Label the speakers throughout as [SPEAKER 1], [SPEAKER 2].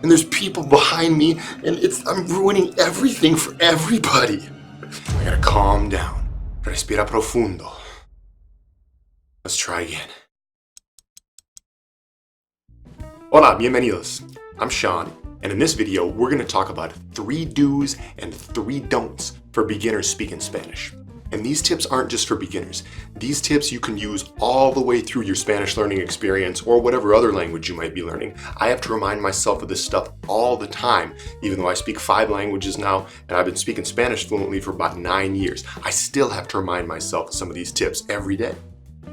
[SPEAKER 1] and there's people behind me, and I'm ruining everything for everybody. I gotta calm down. Respira profundo. Let's try again. Hola, bienvenidos. I'm Sean, and in this video, we're going to talk about 3 do's and 3 don'ts for beginners speaking Spanish. And these tips aren't just for beginners. These tips you can use all the way through your Spanish learning experience or whatever other language you might be learning. I have to remind myself of this stuff all the time, even though I speak 5 languages now and I've been speaking Spanish fluently for about 9 years. I still have to remind myself of some of these tips every day.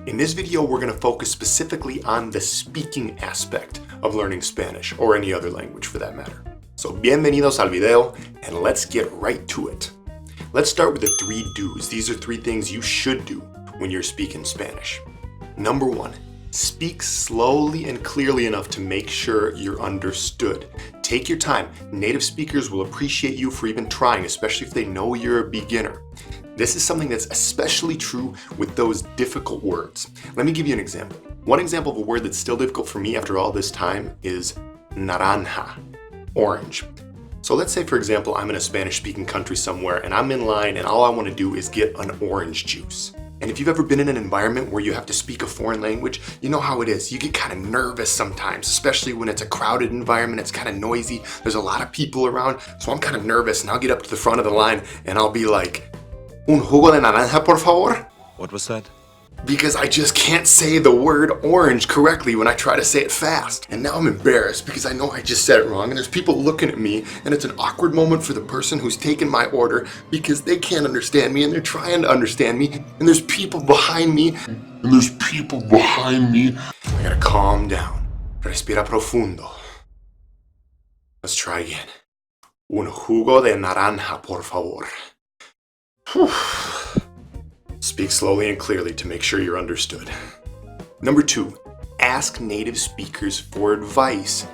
[SPEAKER 1] In this video, we're going to focus specifically on the speaking aspect of learning Spanish, or any other language for that matter. So bienvenidos al video, and let's get right to it. Let's start with the 3 do's. These are 3 things you should do when you're speaking Spanish. Number 1, speak slowly and clearly enough to make sure you're understood. Take your time. Native speakers will appreciate you for even trying, especially if they know you're a beginner. This is something that's especially true with those difficult words. Let me give you an example. One example of a word that's still difficult for me after all this time is naranja, orange. So let's say, for example, I'm in a Spanish-speaking country somewhere and I'm in line and all I want to do is get an orange juice. And if you've ever been in an environment where you have to speak a foreign language, you know how it is. You get kind of nervous sometimes, especially when it's a crowded environment, it's kind of noisy, there's a lot of people around, so I'm kind of nervous and I'll get up to the front of the line and I'll be like, un jugo de naranja, por favor?
[SPEAKER 2] What was that?
[SPEAKER 1] Because I just can't say the word orange correctly when I try to say it fast. And now I'm embarrassed because I know I just said it wrong and there's people looking at me and it's an awkward moment for the person who's taken my order because they can't understand me and they're trying to understand me and there's people behind me. I gotta calm down. Respira profundo. Let's try again. Un jugo de naranja, por favor. Whew. Speak slowly and clearly to make sure you're understood. Number 2, ask native speakers for advice.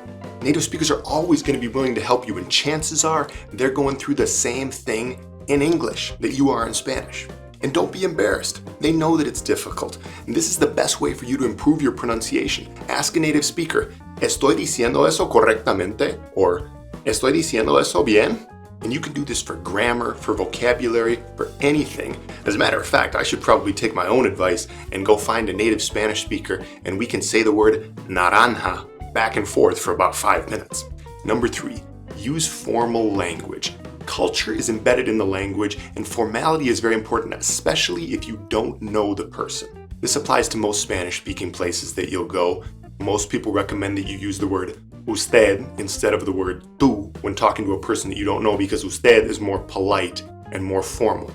[SPEAKER 1] Native speakers are always going to be willing to help you, and chances are they're going through the same thing in English that you are in Spanish. And don't be embarrassed. They know that it's difficult. And this is the best way for you to improve your pronunciation. Ask a native speaker, ¿Estoy diciendo eso correctamente? Or ¿Estoy diciendo eso bien? And you can do this for grammar, for vocabulary, for anything. As a matter of fact, I should probably take my own advice and go find a native Spanish speaker and we can say the word naranja back and forth for about 5 minutes. Number 3, use formal language. Culture is embedded in the language and formality is very important, especially if you don't know the person. This applies to most Spanish-speaking places that you'll go. Most people recommend that you use the word usted instead of the word tú when talking to a person that you don't know because usted is more polite and more formal.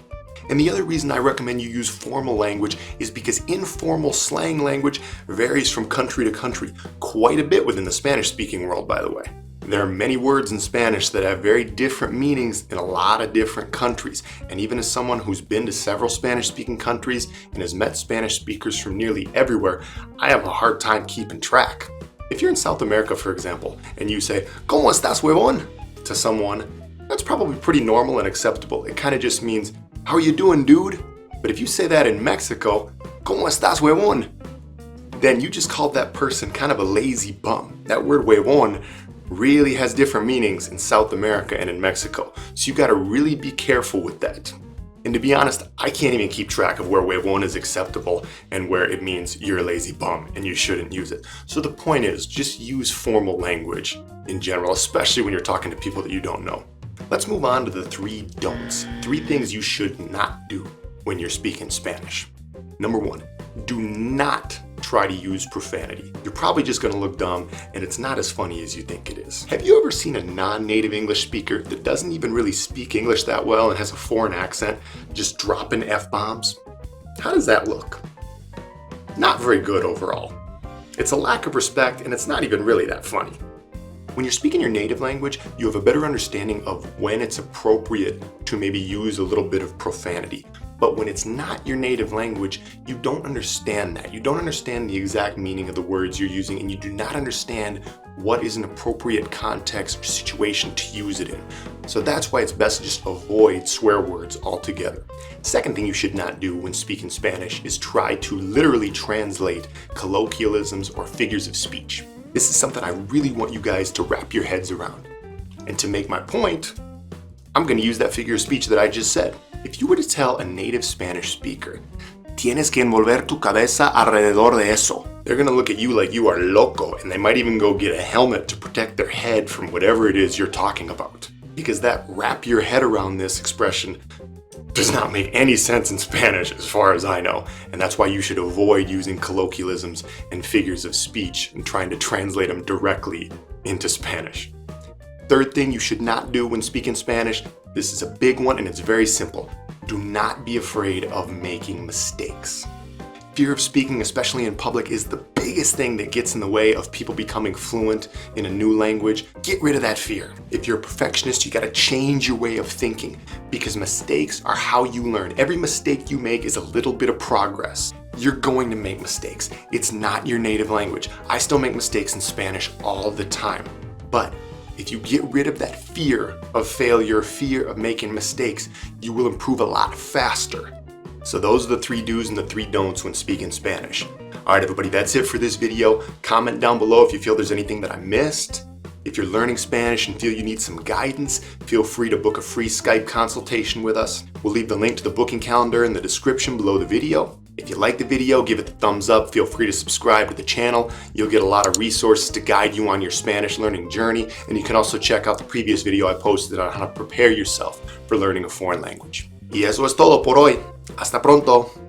[SPEAKER 1] And the other reason I recommend you use formal language is because informal slang language varies from country to country quite a bit within the Spanish-speaking world, by the way. There are many words in Spanish that have very different meanings in a lot of different countries. And even as someone who's been to several Spanish-speaking countries and has met Spanish speakers from nearly everywhere, I have a hard time keeping track. If you're in South America, for example, and you say, ¿Cómo estás, huevón? To someone, that's probably pretty normal and acceptable. It kind of just means, how are you doing, dude? But if you say that in Mexico, ¿Cómo estás, huevón? Then you just called that person kind of a lazy bum. That word huevón really has different meanings in South America and in Mexico. So you gotta really be careful with that. And to be honest, I can't even keep track of where huevón is acceptable and where it means you're a lazy bum and you shouldn't use it. So the point is, just use formal language in general, especially when you're talking to people that you don't know. Let's move on to the 3 don'ts. 3 things you should not do when you're speaking Spanish. Number 1, do not try to use profanity. You're probably just going to look dumb and it's not as funny as you think it is. Have you ever seen a non-native English speaker that doesn't even really speak English that well and has a foreign accent just dropping F-bombs? How does that look? Not very good overall. It's a lack of respect and it's not even really that funny. When you're speaking your native language, you have a better understanding of when it's appropriate to maybe use a little bit of profanity. But when it's not your native language, you don't understand that. You don't understand the exact meaning of the words you're using, and you do not understand what is an appropriate context or situation to use it in. So that's why it's best to just avoid swear words altogether. Second thing you should not do when speaking Spanish is try to literally translate colloquialisms or figures of speech. This is something I really want you guys to wrap your heads around. And to make my point, I'm going to use that figure of speech that I just said. If you were to tell a native Spanish speaker, tienes que envolver tu cabeza alrededor de eso, they're going to look at you like you are loco, and they might even go get a helmet to protect their head from whatever it is you're talking about. Because that wrap your head around this expression does not make any sense in Spanish as far as I know, and that's why you should avoid using colloquialisms and figures of speech and trying to translate them directly into Spanish. Third thing you should not do when speaking Spanish, this is a big one and it's very simple. Do not be afraid of making mistakes. Fear of speaking, especially in public, is the biggest thing that gets in the way of people becoming fluent in a new language. Get rid of that fear. If you're a perfectionist, you gotta change your way of thinking because mistakes are how you learn. Every mistake you make is a little bit of progress. You're going to make mistakes. It's not your native language. I still make mistakes in Spanish all the time. But if you get rid of that fear of failure, fear of making mistakes, you will improve a lot faster. So those are the 3 do's and the 3 don'ts when speaking Spanish. All right, everybody, that's it for this video. Comment down below if you feel there's anything that I missed. If you're learning Spanish and feel you need some guidance, feel free to book a free Skype consultation with us. We'll leave the link to the booking calendar in the description below the video. If you like the video, give it the thumbs up. Feel free to subscribe to the channel. You'll get a lot of resources to guide you on your Spanish learning journey. And you can also check out the previous video I posted on how to prepare yourself for learning a foreign language. Y eso es todo por hoy. Hasta pronto.